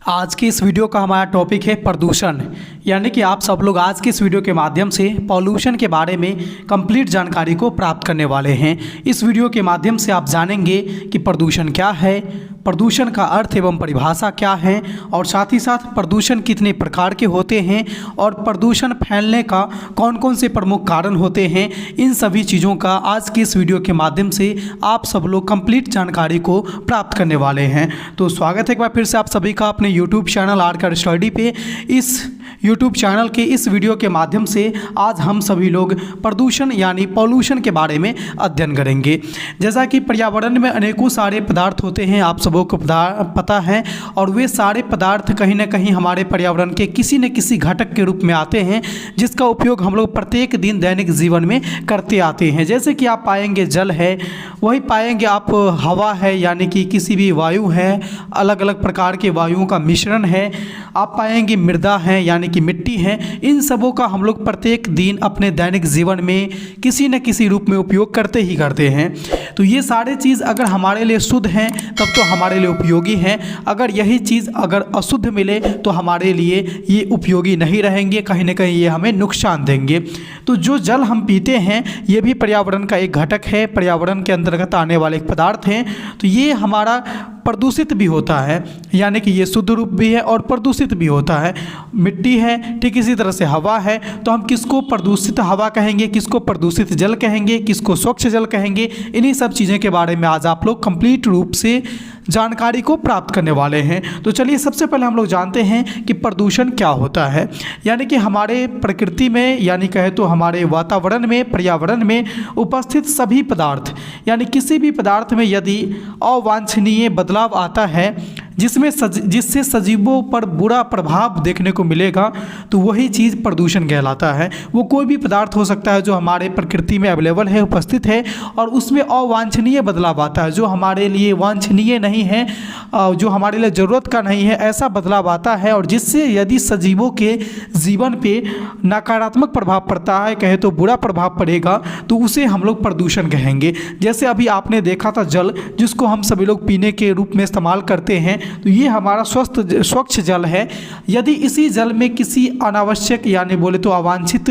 आज की इस वीडियो का हमारा टॉपिक है प्रदूषण। यानी कि आप सब लोग आज के इस वीडियो के माध्यम से पॉल्यूशन के बारे में कंप्लीट जानकारी को प्राप्त करने वाले हैं। इस वीडियो के माध्यम से आप जानेंगे कि प्रदूषण क्या है, प्रदूषण का अर्थ एवं परिभाषा क्या है, और साथ ही साथ प्रदूषण कितने प्रकार के होते हैं और प्रदूषण फैलने का कौन कौन से प्रमुख कारण होते हैं। इन सभी चीज़ों का आज की इस वीडियो के माध्यम से आप सब लोग कंप्लीट जानकारी को प्राप्त करने वाले हैं। तो स्वागत है एक बार फिर से आप सभी का अपने यूट्यूब चैनल आर्कर स्टडी पे। इस यूट्यूब चैनल के इस वीडियो के माध्यम से आज हम सभी लोग प्रदूषण यानी पॉल्यूशन के बारे में अध्ययन करेंगे। जैसा कि पर्यावरण में अनेकों सारे पदार्थ होते हैं, आप सबों को पता है, और वे सारे पदार्थ कहीं ना कहीं हमारे पर्यावरण के किसी न किसी घटक के रूप में आते हैं, जिसका उपयोग हम लोग प्रत्येक दिन दैनिक जीवन में करते आते हैं। जैसे कि आप पाएंगे जल है, वही पाएंगे आप हवा है, यानी कि किसी भी वायु है, अलग अलग प्रकार के वायुओं का मिश्रण है। आप पाएंगे मृदा है, यानी कि मिट्टी है। इन सबों का हम लोग प्रत्येक दिन अपने दैनिक जीवन में किसी न किसी रूप में उपयोग करते ही करते हैं। तो ये सारे चीज़ अगर हमारे लिए शुद्ध हैं तब तो हमारे लिए उपयोगी हैं। अगर यही चीज़ अगर अशुद्ध मिले तो हमारे लिए ये उपयोगी नहीं रहेंगे, कहीं ना कहीं ये हमें नुकसान देंगे। तो जो जल हम पीते हैं ये भी पर्यावरण का एक घटक है, पर्यावरण के अंतर्गत आने वाले एक पदार्थ हैं। तो ये हमारा प्रदूषित भी होता है, यानी कि ये शुद्ध रूप भी है और प्रदूषित भी होता है। मिट्टी है, ठीक इसी तरह से हवा है। तो हम किसको प्रदूषित हवा कहेंगे, किसको प्रदूषित जल कहेंगे, किसको स्वच्छ जल कहेंगे, इन्हीं सब चीज़ों के बारे में आज आप लोग कंप्लीट रूप से जानकारी को प्राप्त करने वाले हैं। तो चलिए सबसे पहले हम लोग जानते हैं कि प्रदूषण क्या होता है। यानी कि हमारे प्रकृति में, यानी कहे तो हमारे वातावरण में, पर्यावरण में उपस्थित सभी पदार्थ, यानी किसी भी पदार्थ में यदि अवांछनीय बदलाव आता है जिससे सजीवों पर बुरा प्रभाव देखने को मिलेगा, तो वही चीज़ प्रदूषण कहलाता है। वो कोई भी पदार्थ हो सकता है जो हमारे प्रकृति में अवेलेबल है, उपस्थित है, और उसमें अवांछनीय बदलाव आता है जो हमारे लिए वांछनीय नहीं है, जो हमारे लिए ज़रूरत का नहीं है, ऐसा बदलाव आता है, और जिससे यदि सजीवों के जीवन पे नकारात्मक प्रभाव पड़ता है, कहे तो बुरा प्रभाव पड़ेगा, तो उसे हम लोग प्रदूषण कहेंगे। जैसे अभी आपने देखा था जल, जिसको हम सभी लोग पीने के रूप में इस्तेमाल करते हैं, तो ये हमारा स्वच्छ जल है। यदि इसी जल में किसी अनावश्यक यानी बोले तो अवांछित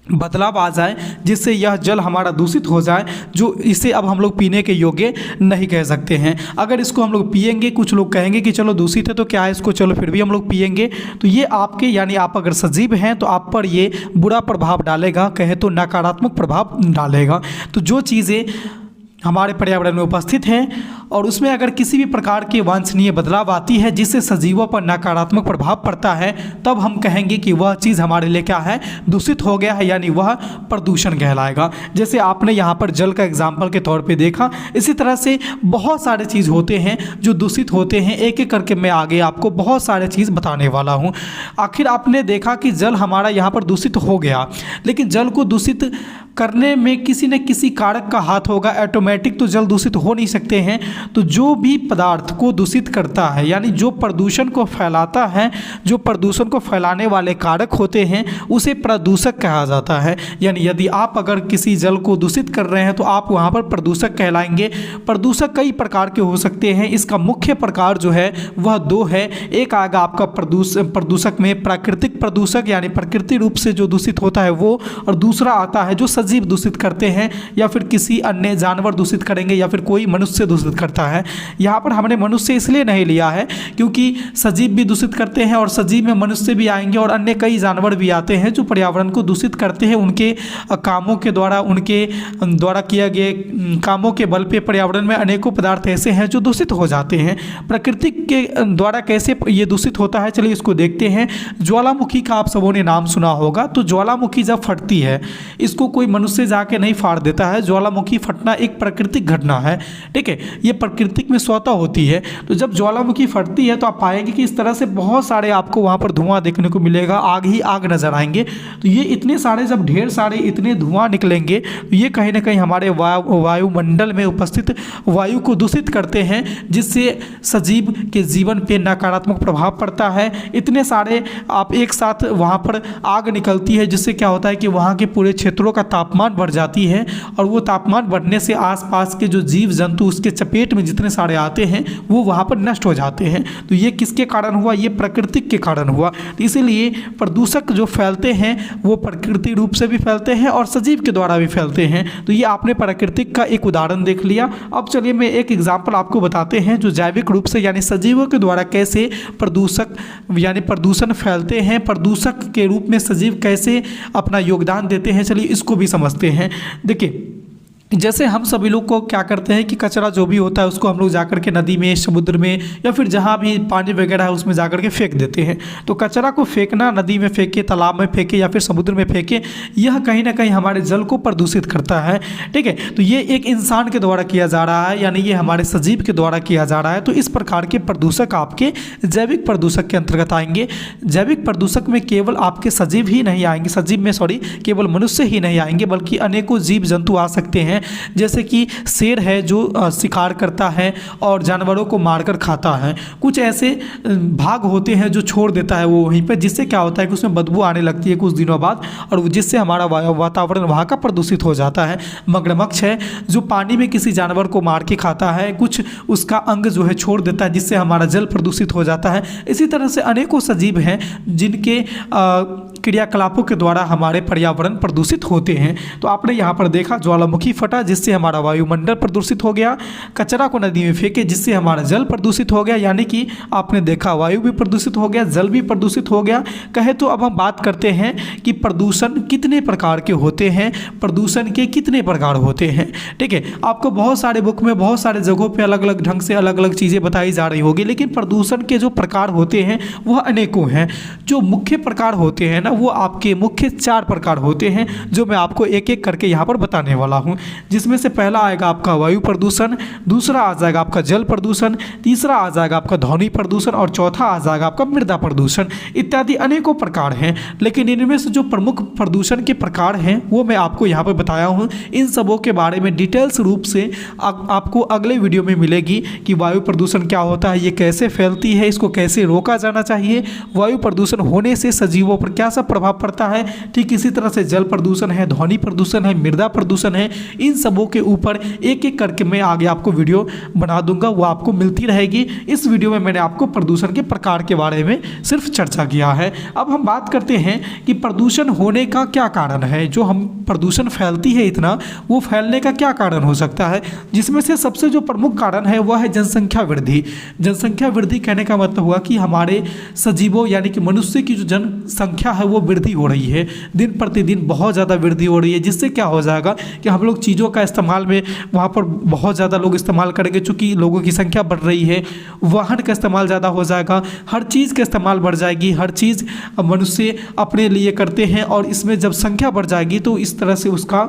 बदलाव आ जाए, जिससे यह जल हमारा दूषित हो जाए, जो इसे अब हम लोग पीने के योग्य नहीं कह सकते हैं। अगर इसको हम लोग पिएंगे, कुछ लोग कहेंगे कि चलो दूषित है तो क्या है, इसको चलो फिर भी हम लोग पिएंगे, तो ये आपके यानी आप अगर सजीव हैं तो आप पर ये बुरा प्रभाव डालेगा, कहे तो नकारात्मक प्रभाव डालेगा। तो जो चीज़ें हमारे पर्यावरण में उपस्थित हैं और उसमें अगर किसी भी प्रकार के वांछनीय बदलाव आती है जिससे सजीवों पर नकारात्मक प्रभाव पड़ता है, तब हम कहेंगे कि वह चीज़ हमारे लिए क्या है, दूषित हो गया है, यानी वह प्रदूषण कहलाएगा। जैसे आपने यहाँ पर जल का एग्जाम्पल के तौर पे देखा, इसी तरह से बहुत सारे चीज़ होते हैं जो दूषित होते हैं। एक एक करके मैं आगे आपको बहुत सारे चीज़ बताने वाला हूँ। आखिर आपने देखा कि जल हमारा यहाँ पर दूषित हो गया, लेकिन जल को दूषित करने में किसी न किसी कारक का हाथ होगा। ऑटोमेटिक तो जल दूषित हो नहीं सकते हैं। तो जो भी पदार्थ को दूषित करता है, यानी जो प्रदूषण को फैलाता है, जो प्रदूषण को फैलाने वाले कारक होते हैं, उसे प्रदूषक कहा जाता है। यानी यदि आप अगर किसी जल को दूषित कर रहे हैं तो आप वहाँ पर प्रदूषक कहलाएंगे। प्रदूषक कई प्रकार के हो सकते हैं। इसका मुख्य प्रकार जो है वह दो है। एक आएगा आपका प्रदूषक में प्राकृतिक प्रदूषक, यानी प्रकृति रूप से जो दूषित होता है वो, और दूसरा आता है जो सजीव दूषित करते हैं, या फिर किसी अन्य जानवर दूषित करेंगे, या फिर कोई मनुष्य दूषित करता है। यहाँ पर हमने मनुष्य इसलिए नहीं लिया है क्योंकि सजीव भी दूषित करते हैं और सजीव में मनुष्य भी आएंगे और अन्य कई जानवर भी आते हैं जो पर्यावरण को दूषित करते हैं। उनके कामों के द्वारा, उनके द्वारा किए गए कामों के बल पे पर्यावरण में अनेकों पदार्थ ऐसे हैं जो दूषित हो जाते हैं। प्रकृति के द्वारा कैसे ये दूषित होता है, चलिए इसको देखते हैं। ज्वालामुखी का आप सबों ने नाम सुना होगा। तो ज्वालामुखी जब फटती है, इसको कोई मनुष्य जाके नहीं फाड़ देता है। ज्वालामुखी फटना एक प्राकृतिक घटना है, ठीक है, ये प्राकृतिक में स्वतः होती है। तो जब ज्वालामुखी फटती है तो आप पाएंगे कि इस तरह से बहुत सारे आपको वहाँ पर धुआं देखने को मिलेगा, आग ही आग नजर आएंगे। तो ये इतने सारे, जब ढेर सारे इतने धुआं निकलेंगे तो ये कहीं ना कहीं हमारे वायुमंडल में उपस्थित वायु को दूषित करते हैं, जिससे सजीव के जीवन पे नकारात्मक प्रभाव पड़ता है। इतने सारे आप एक साथ वहाँ पर आग निकलती है, जिससे क्या होता है कि वहाँ के पूरे क्षेत्रों का तापमान बढ़ जाती है, और वो तापमान बढ़ने से आसपास के जो जीव जंतु उसके चपेट में जितने सारे आते हैं वो वहाँ पर नष्ट हो जाते हैं। तो ये किसके कारण हुआ? ये प्राकृतिक के कारण हुआ। तो इसीलिए प्रदूषक जो फैलते हैं वो प्रकृति रूप से भी फैलते हैं और सजीव के द्वारा भी फैलते हैं। तो ये आपने प्राकृतिक का एक उदाहरण देख लिया। अब चलिए मैं एक एग्जाम्पल आपको बताते हैं जो जैविक रूप से यानी सजीवों के द्वारा कैसे प्रदूषक यानी प्रदूषण फैलते हैं, प्रदूषक के रूप में सजीव कैसे अपना योगदान देते हैं। चलिए इसको भी समझते हैं। देखिए, जैसे हम सभी लोग को क्या करते हैं कि कचरा जो भी होता है उसको हम लोग जाकर के नदी में, समुद्र में या फिर जहाँ भी पानी वगैरह है उसमें जाकर के फेंक देते हैं। तो कचरा को फेंकना, नदी में फेंके, तालाब में फेंके या फिर समुद्र में फेंके, यह कहीं ना कहीं हमारे जल को प्रदूषित करता है। ठीक है, तो ये एक इंसान के द्वारा किया जा रहा है, यानी ये हमारे सजीव के द्वारा किया जा रहा है। तो इस प्रकार के प्रदूषक आपके जैविक प्रदूषक के अंतर्गत आएंगे। जैविक प्रदूषक में केवल आपके सजीव ही नहीं आएंगे, केवल मनुष्य ही नहीं आएंगे, बल्कि अनेकों जीव जंतु आ सकते हैं। जैसे कि शेर है जो शिकार करता है और जानवरों को मारकर खाता है। कुछ ऐसे भाग होते हैं जो छोड़ देता है वो वहीं पर, जिससे क्या होता है कि उसमें बदबू आने लगती है कुछ दिनों बाद और जिससे हमारा वातावरण वहाँ का प्रदूषित हो जाता है। मगरमच्छ है जो पानी में किसी जानवर को मार के खाता है, कुछ उसका अंग जो है छोड़ देता है जिससे हमारा जल प्रदूषित हो जाता है। इसी तरह से अनेकों सजीव हैं जिनके क्रियाकलापों के द्वारा हमारे पर्यावरण प्रदूषित होते हैं। तो आपने यहाँ पर देखा ज्वालामुखी फटा जिससे हमारा वायुमंडल प्रदूषित हो गया, कचरा को नदी में फेंके जिससे हमारा जल प्रदूषित हो गया, यानी कि आपने देखा वायु भी प्रदूषित हो गया, जल भी प्रदूषित हो गया। कहे तो अब हम बात करते हैं कि प्रदूषण कितने प्रकार के होते हैं, प्रदूषण के कितने प्रकार होते हैं। ठीक है, आपको बहुत सारे बुक में बहुत सारे जगहों पे अलग अलग ढंग से अलग अलग चीज़ें बताई जा रही होगी, लेकिन प्रदूषण के जो प्रकार होते हैं वह अनेकों हैं। जो मुख्य प्रकार होते हैं ना वो आपके मुख्य 4 प्रकार होते हैं जो मैं आपको एक एक करके यहाँ पर बताने वाला हूँ। जिसमें से पहला आएगा आपका वायु प्रदूषण, दूसरा आ जाएगा आपका जल प्रदूषण, तीसरा आ जाएगा आपका ध्वनि प्रदूषण और चौथा आ जाएगा आपका मृदा प्रदूषण इत्यादि अनेकों प्रकार हैं। लेकिन इनमें से जो प्रमुख प्रदूषण के प्रकार हैं वो मैं आपको यहाँ पर बताया हूँ। इन सबों के बारे में डिटेल्स रूप से आपको अगले वीडियो में मिलेगी कि वायु प्रदूषण क्या होता है, ये कैसे फैलती है, इसको कैसे रोका जाना चाहिए, वायु प्रदूषण होने से सजीवों पर क्या सब प्रभाव पड़ता है। ठीक इसी तरह से जल प्रदूषण है, ध्वनि प्रदूषण है, मृदा प्रदूषण है, इन सबों के ऊपर एक एक करके मैं आगे आपको वीडियो बना दूंगा, वो आपको मिलती रहेगी। इस वीडियो में मैंने आपको प्रदूषण के प्रकार के बारे में सिर्फ चर्चा किया है। अब हम बात करते हैं कि प्रदूषण होने का क्या कारण है, जो हम प्रदूषण फैलती है इतना, वो फैलने का क्या कारण हो सकता है। जिसमें से सबसे जो प्रमुख कारण है वह है जनसंख्या वृद्धि। जनसंख्या वृद्धि कहने का मतलब हुआ कि हमारे सजीवों यानी कि मनुष्य की जो जनसंख्या है वो वृद्धि हो रही है, दिन प्रतिदिन बहुत ज़्यादा वृद्धि हो रही है। जिससे क्या हो जाएगा कि हम लोग चीज़ों का इस्तेमाल में वहाँ पर बहुत ज़्यादा लोग इस्तेमाल करेंगे, चूँकि लोगों की संख्या बढ़ रही है, वाहन का इस्तेमाल ज़्यादा हो जाएगा, हर चीज़ का इस्तेमाल बढ़ जाएगी, हर चीज़ मनुष्य अपने लिए करते हैं और इसमें जब संख्या बढ़ जाएगी तो इस तरह से उसका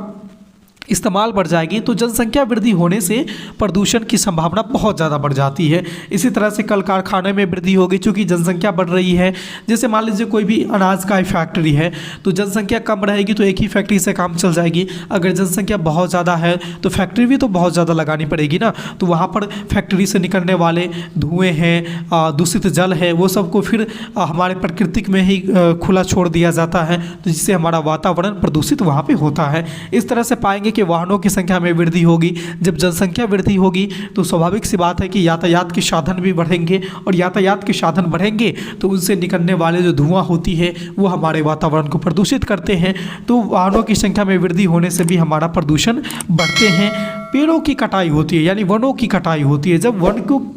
इस्तेमाल बढ़ जाएगी। तो जनसंख्या वृद्धि होने से प्रदूषण की संभावना बहुत ज़्यादा बढ़ जाती है। इसी तरह से कल कारखाने में वृद्धि होगी चूँकि जनसंख्या बढ़ रही है। जैसे मान लीजिए कोई भी अनाज का फैक्ट्री है तो जनसंख्या कम रहेगी तो एक ही फैक्ट्री से काम चल जाएगी। अगर जनसंख्या बहुत ज़्यादा है तो फैक्ट्री भी तो बहुत ज़्यादा लगानी पड़ेगी ना, तो वहाँ पर फैक्ट्री से निकलने वाले धुएँ हैं, दूषित जल है, वो सबको फिर हमारे प्रकृतिक में ही खुला छोड़ दिया जाता है, तो जिससे हमारा वातावरण प्रदूषित वहाँ पर होता है। इस तरह से पाएंगे कि वाहनों की संख्या में वृद्धि होगी। जब जनसंख्या वृद्धि होगी तो स्वाभाविक सी बात है कि यातायात के साधन भी बढ़ेंगे और यातायात के साधन बढ़ेंगे तो उनसे निकलने वाले जो धुआं होती है वो हमारे वातावरण को प्रदूषित करते हैं। तो वाहनों की संख्या में वृद्धि होने से भी हमारा प्रदूषण बढ़ते हैं। पेड़ों की कटाई होती है यानी वनों की कटाई होती है। जब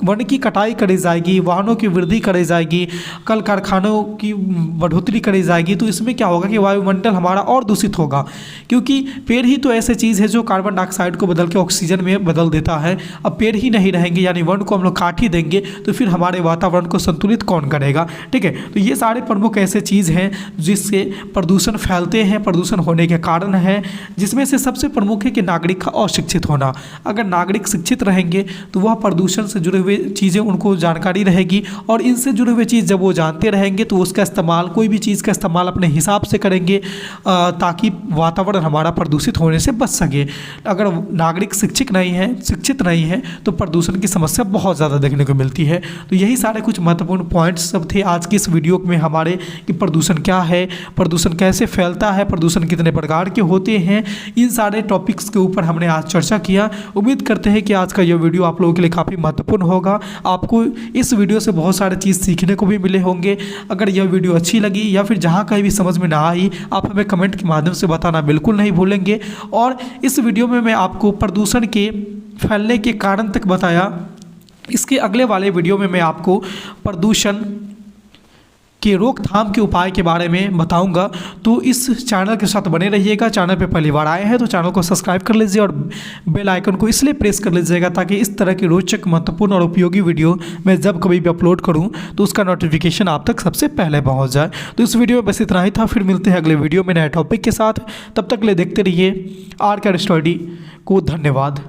वन की कटाई करी जाएगी, वाहनों की वृद्धि करी जाएगी, कल कारखानों की बढ़ोतरी करी जाएगी तो इसमें क्या होगा कि वायुमंडल हमारा और दूषित होगा, क्योंकि पेड़ ही तो ऐसी चीज़ है जो कार्बन डाइऑक्साइड को बदल के ऑक्सीजन में बदल देता है। अब पेड़ ही नहीं रहेंगे यानी वन को हम लोग काट ही देंगे तो फिर हमारे वातावरण को संतुलित कौन करेगा। ठीक है, तो ये सारे प्रमुख ऐसे चीज़ हैं जिससे प्रदूषण फैलते हैं, प्रदूषण होने के कारण है। जिसमें से सबसे प्रमुख है कि नागरिक अशिक्षित होना। अगर नागरिक शिक्षित रहेंगे तो वह प्रदूषण से जुड़े हुए चीज़ें उनको जानकारी रहेगी और इनसे जुड़े हुए चीज़ जब वो जानते रहेंगे तो उसका इस्तेमाल, कोई भी चीज़ का इस्तेमाल अपने हिसाब से करेंगे ताकि वातावरण हमारा प्रदूषित होने से बच सके। अगर नागरिक शिक्षित नहीं है तो प्रदूषण की समस्या बहुत ज़्यादा देखने को मिलती है। तो यही सारे कुछ महत्वपूर्ण पॉइंट्स सब थे आज की इस वीडियो में हमारे, कि प्रदूषण क्या है, प्रदूषण कैसे फैलता है, प्रदूषण कितने प्रकार के होते हैं, इन सारे टॉपिक्स के ऊपर हमने आज चर्चा किया। उम्मीद करते हैं कि आज का यह वीडियो आप लोगों के लिए काफ़ी महत्वपूर्ण होगा। आपको इस वीडियो से बहुत सारे चीज़ सीखने को भी मिले होंगे। अगर यह वीडियो अच्छी लगी या फिर जहाँ कहीं भी समझ में ना आई, आप हमें कमेंट के माध्यम से बताना बिल्कुल नहीं भूलेंगे। और इस वीडियो में मैं आपको प्रदूषण के फैलने के कारण तक बताया। इसके अगले वाले वीडियो में मैं आपको प्रदूषण के रोकथाम के उपाय के बारे में बताऊंगा। तो इस चैनल के साथ बने रहिएगा। चैनल पे पहली बार आए हैं तो चैनल को सब्सक्राइब कर लीजिए और बेल आइकन को इसलिए प्रेस कर लीजिएगा ताकि इस तरह की रोचक, महत्वपूर्ण और उपयोगी वीडियो मैं जब कभी भी अपलोड करूं तो उसका नोटिफिकेशन आप तक सबसे पहले पहुँच जाए। तो इस वीडियो में बस इतना ही था। फिर मिलते हैं अगले वीडियो में नए टॉपिक के साथ। तब तक ले देखते रहिए आर के स्टडी को। धन्यवाद।